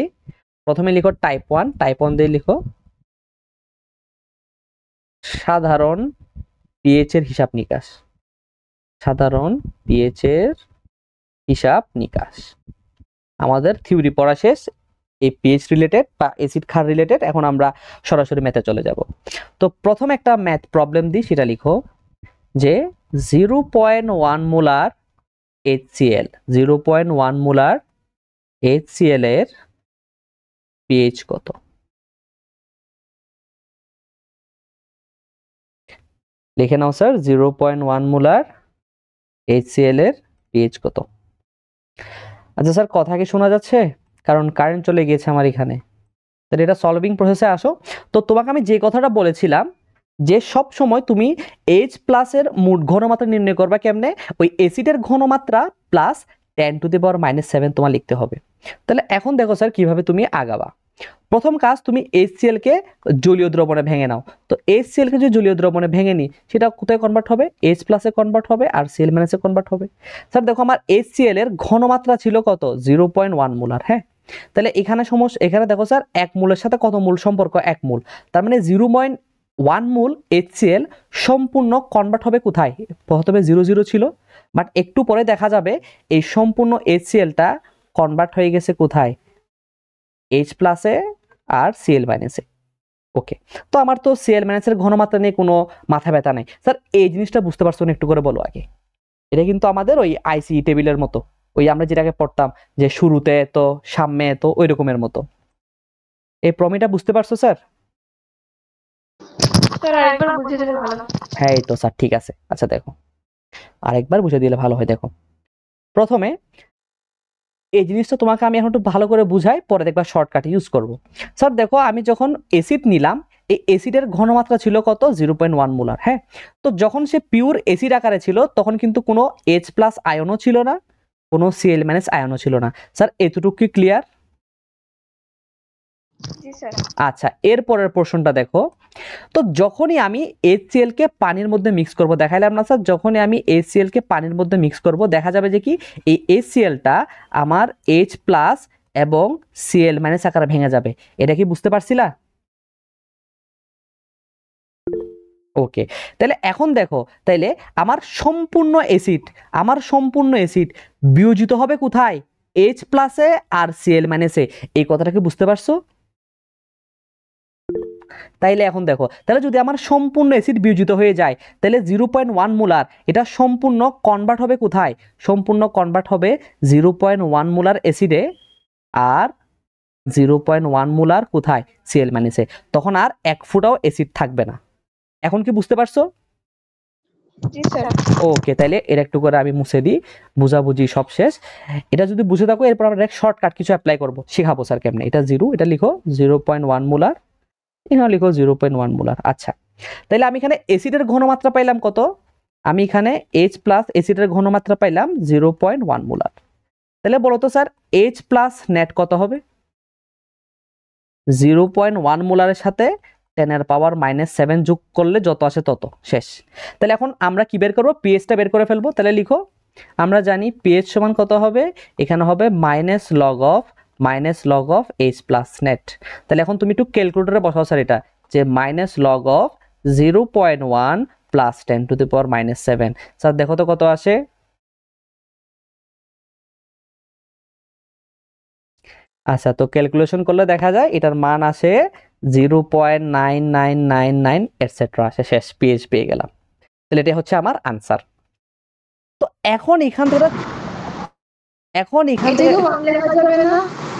প্রথমে লিখো টাইপ 1, টাইপ 1 দিয়ে লিখো সাধারণ পিএইচ এর হিসাব নিকাশ, সাধারণ পিএইচ এর হিসাব নিকাশ। আমাদের থিওরি পড়া শেষ, এই পিএইচ রিলেটেড বা অ্যাসিড ক্ষার রিলেটেড, এখন আমরা সরাসরি ম্যাথে চলে যাব। তো প্রথম একটা ম্যাথ প্রবলেম দিই, সেটা লিখো যে 0.1 মোলার HCl, 0.1 মোলার HCl এর পিএইচ কত। লিখে নাও স্যার 0.1 মোলার HCl এর পিএইচ কত। আচ্ছা স্যার, কথা কি শোনা যাচ্ছে? কারণ কারেন্ট চলে গিয়েছে আমার এখানে। তাহলে এটা সলভিং প্রসেসে আসো। তো তোমাকে আমি যে কথাটা বলেছিলাম, যে সব সময় তুমি H প্লাসের মোট ঘনমাত্রা নির্ণয় করবা কেমনে, ওই অ্যাসিডের ঘনমাত্রা প্লাস 10⁻⁷ তোমার লিখতে হবে। তাহলে এখন দেখো স্যার কিভাবে তুমি আগাবা। প্রথম কাজ, তুমি HCl কে জলীয় দ্রবণে ভেঙে নাও। তো HCl কে যদি জলীয় দ্রবণে ভেঙে নিই, সেটা কোথায় কনভার্ট হবে, H প্লাসে কনভার্ট হবে আর Cl মাইনাসে কনভার্ট হবে। স্যার দেখো আমার HCl এর ঘনমাত্রা ছিল কত, 0.1 মোলার। হ্যাঁ, তাহলে এখানে এখানে দেখো স্যার 1 মোলের সাথে কত মোল সম্পর্ক, 1 মোল। তার মানে 0.1 মোল HCl সম্পূর্ণ কনভার্ট হবে কোথায়, প্রথমে 0 ছিল, বাট একটু পরে দেখা যাবে এই সম্পূর্ণ HClটা কনভার্ট হয়ে গেছে কোথায়, H প্লাসে আর Cl মাইনাসে। ওকে, তো আমার তো Cl মাইনাসের ঘনমাত্রা নিয়ে কোনো মাথা ব্যথা নাই। স্যার এই জিনিসটা বুঝতে পারছো না, একটু করে বলো আগে। এটা কিন্তু আমাদের ওই আইসি টেবিলের মতো, ওই আমরা যেটাকে পড়তাম যে শুরুতে তো সামনে তো ওই রকমের মতো। এই প্রমিটা বুঝতে পারছো স্যার? স্যার আরেকবার বুঝিয়ে দিলে ভালো হয়। হ্যাঁ এই তো স্যার, ঠিক আছে। আচ্ছা দেখো, আরেকবার বুঝিয়ে দিলে ভালো হয়। দেখো প্রথমে এই জিনিসটা তোমাকে আমি এখন একটু ভালো করে বুঝাই, পরে দেখবা শর্টকাট ইউজ করব। স্যার দেখো আমি যখন অ্যাসিড নিলাম, এই অ্যাসিডের ঘনমাত্রা ছিল কত, 0.1 মোলার। হ্যাঁ, তো যখন সে পিওর অ্যাসিড আকারে ছিল, তখন কিন্তু কোনো H প্লাস আয়নও ছিল না, কোনো Cl মাইনাস আয়নও ছিল না। স্যার এতটুকু কি ক্লিয়ার? জি স্যার। আচ্ছা, এরপরের প্রশ্নটা দেখো। তো যখনই আমি HCl কে পানির মধ্যে মিক্স করব, দেখাইলাম না স্যার, যখনই আমি HCl কে পানির মধ্যে মিক্স করব, দেখা যাবে যে কি এই HClটা আমার H প্লাস এবং Cl মাইনাস আকারে ভেঙে যাবে। এটা কি বুঝতে পারছিলা? ওকে, তাহলে এখন দেখো, তাইলে আমার সম্পূর্ণ অ্যাসিড বিয়োজিত হবে কোথায়, H প্লাসে আর Cl মাইনাসে। এই কথাটা কি বুঝতে পারছো? তাইলে এখন দেখো, তাহলে যদি আমার সম্পূর্ণ অ্যাসিড বিয়োজিত হয়ে যায়, তাহলে 0.1 মোলার এটা সম্পূর্ণ কনভার্ট হবে কোথায়, সম্পূর্ণ কনভার্ট হবে 0.1 মোলার অ্যাসিডে, আর 0.1 মোলার কোথায় সিএল মাইনাসে, তখন আর 1 ফোঁটাও অ্যাসিড থাকবে না। এখন কি বুঝতে পারছো? জি স্যার। ওকে, তাইলে এর একটু করে আমি মুছে দিই, বুঝাবুঝি সব শেষ। এটা যদি বুঝে থাকো, এরপর আমরা শর্টকাট কিছু অ্যাপ্লাই করবো, শেখাবো স্যার কেমনে। এটা 0, এটা লিখো 0.1 মোলার, এখানে লিখো 0.1 মোলার। আচ্ছা, তাহলে আমি এখানে অ্যাসিডের ঘনমাত্রা পাইলাম কত? আমি এখানে H প্লাস অ্যাসিডের ঘনমাত্রা পাইলাম 0.1 মোলার। তাহলে বলো তো স্যার, H প্লাস নেট কত হবে? 0.1 মোলারের সাথে 10⁻⁻7 যোগ করলে যত আসে তত, শেষ। তাহলে এখন আমরা কি বের করবো? পিএইচটা বের করে ফেলবো। তাহলে লিখো, আমরা জানি পিএইচ সমান কত হবে, এখানে হবে minus log of H plus net. তাহলে এখন তুমি একটু ক্যালকুলেটরে বসাও স্যার, এটা যে minus log of 0.1 plus 10⁻⁻7। Sir দেখো তো কত আসে। আচ্ছা, তো ক্যালকুলেশন করলে দেখা যায় এটার মান আসে 0.9999 এটসেট্রা আসে, শেষ, পিএইচ পেয়ে গেলাম। তাহলে এটা হচ্ছে আমার আনসার। তো এখন এখান থেকে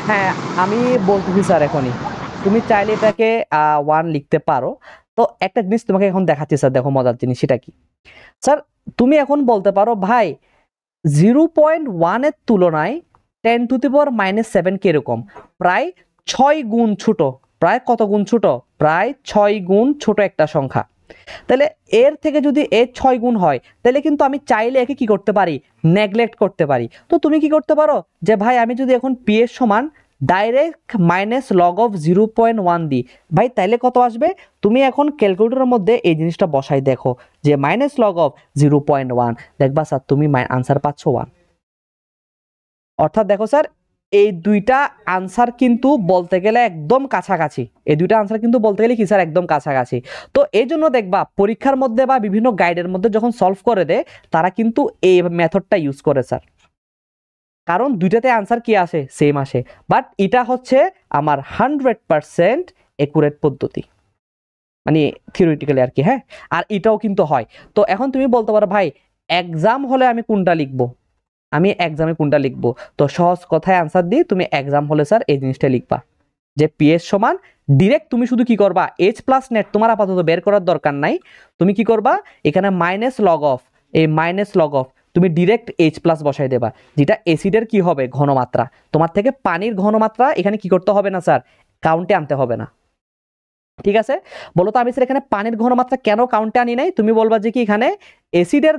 হ্যাঁ, আমি বলতেছি স্যার এখনই, তুমি চাইলে এটাকে 1 লিখতে পারো। তো একটা জিনিস তোমাকে এখন দেখাচ্ছি স্যার, দেখো মজার জিনিস। সেটা কি স্যার? তুমি এখন বলতে পারো ভাই 0.1 এর তুলনায় 10⁻⁻7 কিরকম? প্রায় 6 গুণ ছোট। প্রায় কত গুণ ছোট? প্রায় 6 গুণ ছোট একটা সংখ্যা। তাহলে এর থেকে যদি এর 6 গুণ হয়, তাহলে কিন্তু আমি চাইলে একে কি করতে পারি? নেগলেক্ট করতে পারি। তো তুমি কি করতে পারো যে ভাই আমি যদি এখন পি এর সমান ডাইরেক্ট মাইনাস লগ অফ 0.1 দিই, ভাই তাইলে কত আসবে? তুমি এখন ক্যালকুলেটরের মধ্যে এই জিনিসটা বসাই দেখো, যে মাইনাস লগ অফ 0.1, দেখবা স্যার তুমি আনসার পাচ্ছ 1। অর্থাৎ দেখো স্যার, এই দুইটা আনসার কিন্তু বলতে গেলে একদম কাছাকাছি। এই দুইটা আনসার কিন্তু বলতে গেলে কি স্যার, একদম কাছাকাছি। তো এই জন্য দেখবা পরীক্ষার মধ্যে বা বিভিন্ন গাইডের মধ্যে যখন সলভ করে দেয়, তারা কিন্তু এই মেথডটা ইউজ করে স্যার, কারণ দুইটাতে আনসার কি আসে? সেম আসে। বাট এটা হচ্ছে আমার 100% একুরেট পদ্ধতি, মানে থিওরিটিক্যালি আর কি। হ্যাঁ, আর এটাও কিন্তু হয়। তো এখন তুমি বলতে পারো ভাই এক্সাম হলে আমি কোনটা লিখবো? আমি এক্সামে কোনটা লিখবো? তো সহজ কথায় আনসার দিই, তুমি এক্সাম হলে স্যার এই জিনিসটা লিখবা, যে পিএস সমান ডিরেক্ট তুমি শুধু কি করবা, এইচ প্লাস নেট তোমার আপাতত বের করার দরকার নাই। তুমি কি করবা, এখানে মাইনাস লগ অফ, এই মাইনাস লগ অফ তুমি ডিরেক্ট এইচ প্লাস বসাই দেবা, যেটা অ্যাসিডের কি হবে? ঘনমাত্রা। তোমার থেকে পানির ঘনমাত্রা এখানে কি করতে হবে না স্যার? কাউন্টে আনতে হবে না। ঠিক আছে, বলো তো আমি স্যার এখানে পানির ঘনমাত্রা কেন কাউন্টে আনি নাই? তুমি বলবা যে কি এখানে অ্যাসিডের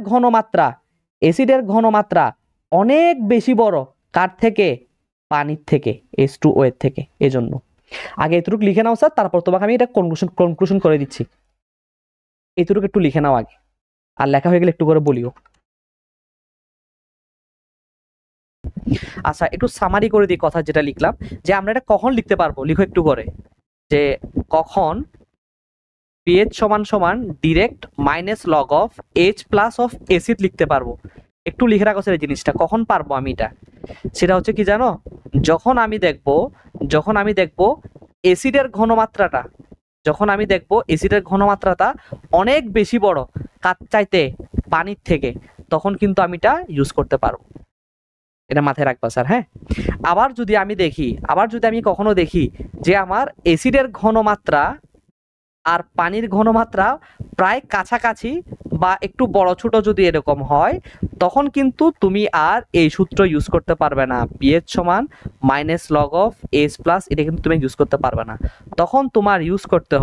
ঘনমাত্রা অনেক বেশি বড়, কার থেকে? পানির থেকে, H2O এর থেকে। এজন্য আগে এতটুকু লিখে নাও স্যার, তারপর তোমাকে আমি এটা কনক্লুশন করে দিচ্ছি। এতটুকু একটু লিখে নাও আগে, আর লেখা হয়ে গেলে একটু করে বলিও। আচ্ছা, একটু সামারি করে দিই কথা যেটা লিখলাম, যে আমরা এটা কখন লিখতে পারবো, লিখো একটু করে, যে কখন পিএইচ সমান সমান direct minus log of H plus of acid লিখতে পারবো। একটু লিখে রাখো স্যার এই জিনিসটা, কখন পারবো আমি এটা। সেটা হচ্ছে কি জানো? যখন আমি দেখবো অ্যাসিডের ঘনমাত্রাটা, অনেক বেশি বড় কার চাইতে? পানির থেকে, তখন কিন্তু আমি এটা ইউজ করতে পারবো। এটা মাথায় রাখবা স্যার। হ্যাঁ, আবার যদি আমি কখনো দেখি যে আমার অ্যাসিডের ঘনমাত্রা আর পানির ঘনমাত্রা প্রায় কাছাকাছি বা একটু বড় ছোট যদি এরকম হয়, তখন কিন্তু তুমি আর এই সূত্র ইউজ করতে পারবে না, পিএইচ সমান minus log of H plus, এটা কিন্তু তুমি ইউজ করতে পারবে না। তখন তোমার ইউজ করতে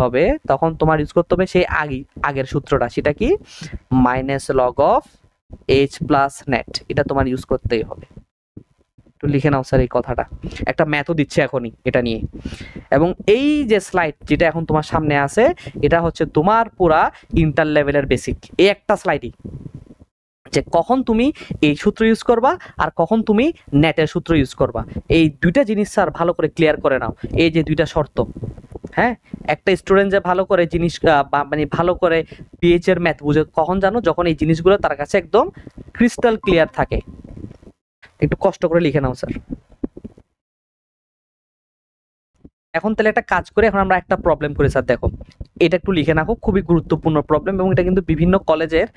হবে সেই আগের সূত্রটা, সেটা কি? Minus log of H plus net, এটা তোমার ইউজ করতেই হবে। একটু লিখে নাও স্যার এই কথাটা, একটা ম্যাথও দিচ্ছে এখনই এটা নিয়ে। এবং এই যে স্লাইড যেটা এখন তোমার সামনে আছে, এটা হচ্ছে তোমার পুরা ইন্টার লেভেলের বেসিক। এই একটা স্লাইডই, যে কখন তুমি এই সূত্র ইউজ করবা আর কখন তুমি নেটের সূত্র ইউজ করবা, এই দুইটা জিনিস স্যার ভালো করে ক্লিয়ার করে নাও। এই যে দুইটা শর্ত, হ্যাঁ, একটা স্টুডেন্ট যে ভালো করে জিনিস মানে ভালো করে পিএইচ এর ম্যাথ বুঝে কখন জানো? যখন এই জিনিসগুলো তার কাছে একদম ক্রিস্টাল ক্লিয়ার থাকে। একটু কষ্ট করে লিখে নাও স্যার। এখন তাহলে একটা কাজ করে, এখন আমরা একটা প্রবলেম করি স্যার। দেখো, এটা একটু লিখে রাখো, খুবই গুরুত্বপূর্ণ প্রবলেম, এবং এটা কিন্তু বিভিন্ন কলেজের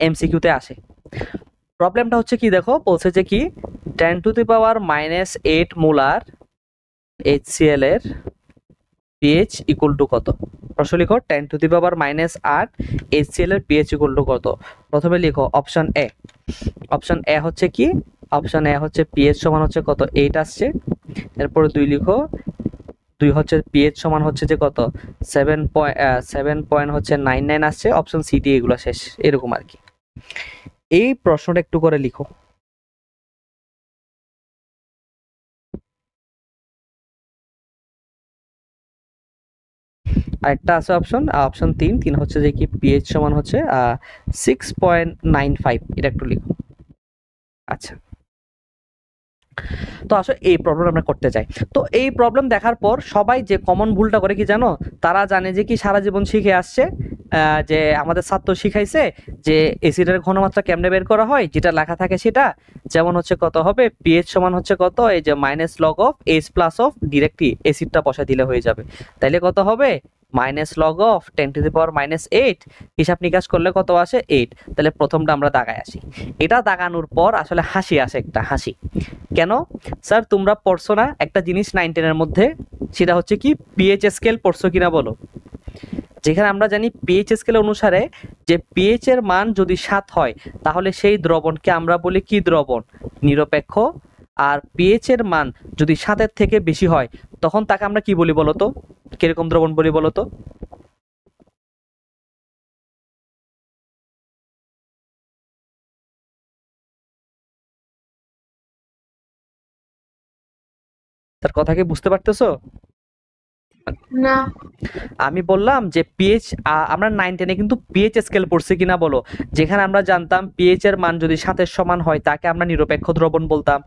এমসিকিউতে আসে। প্রবলেমটা হচ্ছে কি, দেখো বলছে যে কি 10⁻⁻8 মোলার HCl এর pH ইকুয়াল টু কত? প্রশ্ন লিখো 10 টু দি পাওয়ার -8 HCl এর pH ইকুয়াল টু কত? প্রথমে লিখো অপশন এ। অপশন এ হচ্ছে কি? অপশন এ হচ্ছে pH সমান হচ্ছে কত? 8 আসছে। এরপর 2 লিখো, 2 হচ্ছে pH সমান হচ্ছে যে কত? 7.99 আসছে। অপশন সি দিয়ে এগুলো শেষ, এরকম আর কি। এই প্রশ্নটা একটু করে লিখো। আরেকটা আছে অপশন, অপশন 3 হচ্ছে যে কি pH সমান হচ্ছে 6.95, এটা একটু লিখো। আচ্ছা, তো আসলে এই প্রবলেম আমরা করতে চাই। তো এই প্রবলেম দেখার পর সবাই যে কমন ভুলটা করে কি জানো? তারা জানে যে কি সারা জীবন শিখে আসছে, যে আমাদের ছাত্র শিখাইছে যে এসিডের ঘনমাত্রা কেমনে বের করা হয়, যেটা লেখা থাকে সেটা। যেমন হচ্ছে কত হবে? pH সমান হচ্ছে কত? এই যে minus log of H plus of directly এসিডটা বসা দিলে হয়ে যাবে। তাইলে কত হবে? Minus log of 10 to the power -8, হিসাব নিকাশ করলে কত আসে? 8। তাহলে প্রথমটা আমরা দাগায় আসি। এটা দাগানোর পর আসলে হাসি আসে, একটা হাসি। কেন স্যার? তোমরা পড়ছো না একটা জিনিস 9-10 এর মধ্যে, সেটা হচ্ছে কি পিএইচ স্কেল পড়ছো কিনা বলো? যেখানে আমরা জানি পিএইচ স্কেল অনুসারে যে পিএইচ এর মান যদি 7 হয় তাহলে সেই দ্রবণকে আমরা বলি কি দ্রবণ? নিরপেক্ষ। আর পিএইচ এর মান যদি 7 এর থেকে বেশি হয় তখন তাকে আমরা কি বলি বলো তো? কিরকম দ্রবণ বলি বলো তো? তার কথা কি বুঝতে পারতেছো? না। আমি বললাম যে পিএইচ, আমরা 9-10 এ কিন্তু পিএইচ স্কেল পড়ছি কিনা বলো? যেখানে আমরা জানতাম পিএইচ এর মান যদি 7 এর সমান হয় তাকে আমরা নিরপেক্ষ দ্রবণ বলতাম।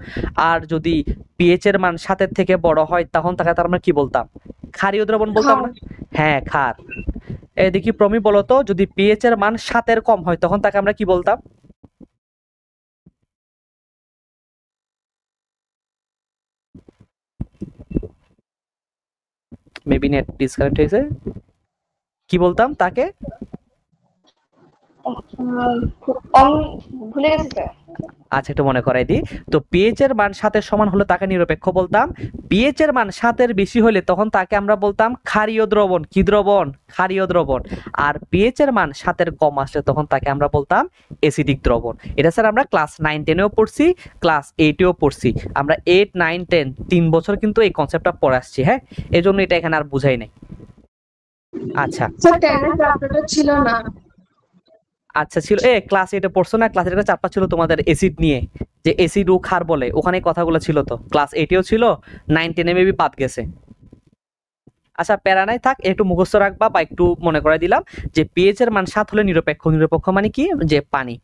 আর যদি পিএইচ এর মান 7 এর থেকে বড় হয় তখন তাকে আমরা কি বলতাম? ক্ষারীয় দ্রবণ বলতাম না? হ্যাঁ, ক্ষার। এদিকে প্রমি বলো তো, যদি পিএইচ এর মান 7 এর কম হয় তখন তাকে আমরা কি বলতাম? মেবি নেট ডিসকানেক্ট হয়েছে। কি বলতাম তাকে? আমি ভুলে গেছি স্যার। আচ্ছা, একটু মনে করাই দিই। তো পিএইচ এর মান 7 এর সমান হলে তাকে নিরপেক্ষ বলতাম। পিএইচ এর মান 7 এর বেশি হলে তখন তাকে আমরা বলতাম ক্ষারীয় দ্রবণ। কি দ্রবণ? ক্ষারীয় দ্রবণ। আর পিএইচ এর মান 7 এর কম আসলে তখন তাকে আমরা বলতাম অ্যাসিডিক দ্রবণ। এটা স্যার আমরা ক্লাস 9-10 এও পড়ছি, ক্লাস 8 এও পড়ছি। আমরা 8, 9, 10 3 বছর কিন্তু এই কনসেপ্টটা পড়ে আসছি। হ্যাঁ, এজন্য এটা এখানে আর বুঝাই নাই। আচ্ছা স্যার 10 এর চ্যাপ্টারটা ছিল না। আচ্ছা, ছিল। ক্লাস 8 এ পড়ছো না? ক্লাস 8 এর চ্যাপ্টার ছিল তোমাদের অ্যাসিড নিয়ে, যে অ্যাসিড ও ক্ষার বলে, ওখানে কথাগুলো ছিল তো। ক্লাস 8 এও ছিল, 9-10 এ মেবি বাদ গেছে। আচ্ছা, প্যারা নাই, থাক। একটু মুখস্থ রাখবা বা একটু মনে করাই দিলাম যে পিএইচ এর মান 7 হলে নিরপেক্ষ। নিরপেক্ষ মানে কি? যে পানি,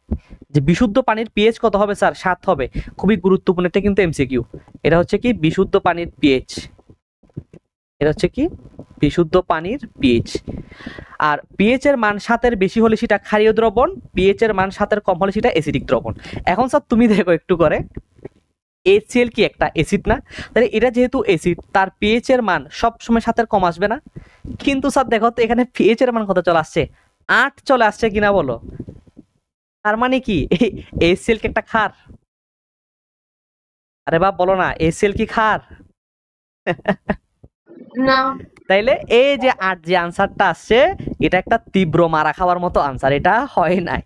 যে বিশুদ্ধ পানির পিএইচ কত হবে স্যার? 7 হবে। খুবই গুরুত্বপূর্ণ, এটা কিন্তু এমসিকিউ। এটা হচ্ছে কি বিশুদ্ধ পানির পিএইচ। এটা হচ্ছে কি বিশুদ্ধ পানির পিএইচ। আর পিএইচ এর মান 7 এর বেশি হলে সেটা ক্ষারীয় দ্রবণ, পিএইচ এর মান 7 এর কম হলে সেটা অ্যাসিডিক দ্রবণ। এখন স্যার তুমি দেখো একটু করে, HCl কি একটা অ্যাসিড না? তাহলে এটা যেহেতু অ্যাসিড, তার পিএইচ এর মান সব সময় 7 এর কম আসবে না? কিন্তু স্যার দেখো তো এখানে পিএইচ এর মান কত চলে আসছে? 8 চলে আসছে কিনা বলো? তার মানে কি HCl কি একটা ক্ষার? আরে বাপ, বলো না, HCl কি ক্ষার? না। তাইলে এই যে 8 যে আনসারটা আসছে, এটা একটা তীব্র মারা খাওয়ার মতো আনসার, এটা হয় নাই।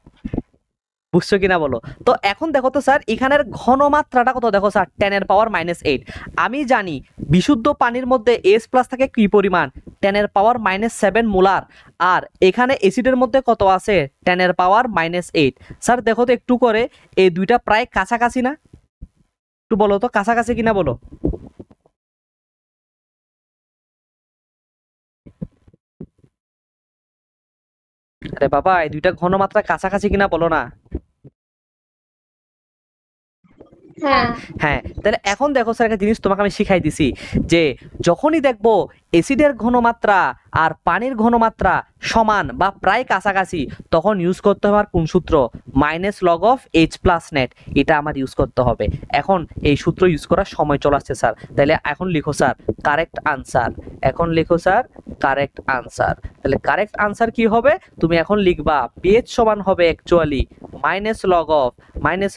বুঝছো কিনা বলো? তো এখন দেখো তো স্যার, এখানের ঘনমাত্রাটা কত দেখো স্যার? 10 এর পাওয়ার -8। আমি জানি বিশুদ্ধ পানির মধ্যে H প্লাস থাকে কি পরিমাণ? 10 এর পাওয়ার -7 মোলার। আর এখানে অ্যাসিডের মধ্যে কত আছে? 10 এর পাওয়ার -8। স্যার দেখো তো একটু করে, এই দুইটা প্রায় কাছাকাছি না? একটু বলো তো কাছাকাছি কিনা বলো? আরে বাবা, এই দুইটা ঘনমাত্রা কাছাকাছি কিনা বলো না? হ্যাঁ। হ্যাঁ, তাহলে এখন দেখো স্যার, একটা জিনিস তোমাকে আমি শিখাই দিছি, যে যখনই দেখবো অ্যাসিডের ঘনমাত্রা আর পানির ঘনমাত্রা সমান বা প্রায় কাছাকাছি, তখন ইউজ করতে হবে আর কোন সূত্র? Minus log of H plus net. এটা আমার ইউজ করতে হবে। এখন এই সূত্র ইউজ করার সময় চলে আসছে স্যার। তাহলে এখন লিখো স্যার কারেক্ট আনসার। এখন লিখো স্যার কারেক্ট আনসার। তাহলে কারেক্ট আনসার কি হবে? তুমি এখন লিখবা পিএইচ সমান হবে actually minus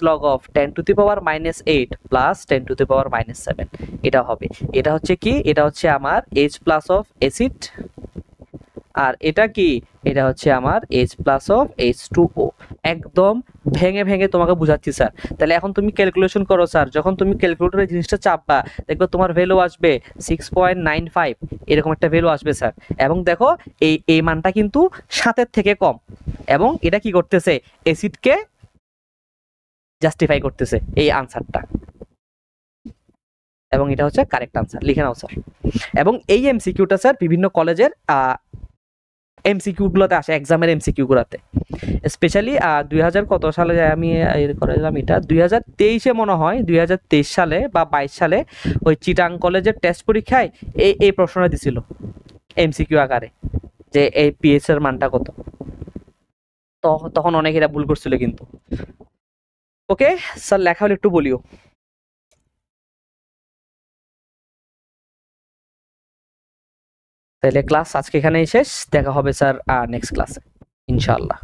log of 10 to the power -8 plus 10 to the power -7, এটা হবে। এটা হচ্ছে কি, এটা হচ্ছে আমার H প্লাস অফ অ্যাসিড, আর এটা কি, এটা হচ্ছে আমার H প্লাস অফ H2O। একদম ভেঙে ভেঙে তোমাকে বুঝাচ্ছি স্যার। তাহলে এখন তুমি ক্যালকুলেশন করো স্যার, যখন তুমি ক্যালকুলেটরে জিনিসটা চাপবা দেখবে তোমার ভ্যালু আসবে 6.95, এরকম একটা ভ্যালু আসবে স্যার। এবং দেখো এই মানটা কিন্তু 7-এর থেকে কম, এবং এটা কি করতেছে, অ্যাসিডকে জাস্টিফাই করতেছে এই আনসারটা, এবং এটা হচ্ছে কারেক্ট আনসার, লিখে নাও স্যার। এবং এই এমসিকিউটা স্যার বিভিন্ন কলেজের এমসিকিউ গুলোতে আসে, এক্সামের এমসিকিউ গুলোতে, স্পেশালি 2000 কত সালে আমি করেছিলাম, এটা 2023-এ মনে হয়, 2023 সালে বা 22 সালে ওই চিটাং কলেজের টেস্ট পরীক্ষায় এই প্রশ্নটা দিছিল এমসিকিউ আকারে, যে এই পিএইচ এর মানটা কত। তখন অনেক এরা ভুল করছিল কিন্তু। ওকে স্যার, লেখা হলে একটু বলিও। তাহলে ক্লাস আজকে এখানেই শেষ, দেখা হবে স্যার নেক্সট ক্লাসে ইনশাআল্লাহ।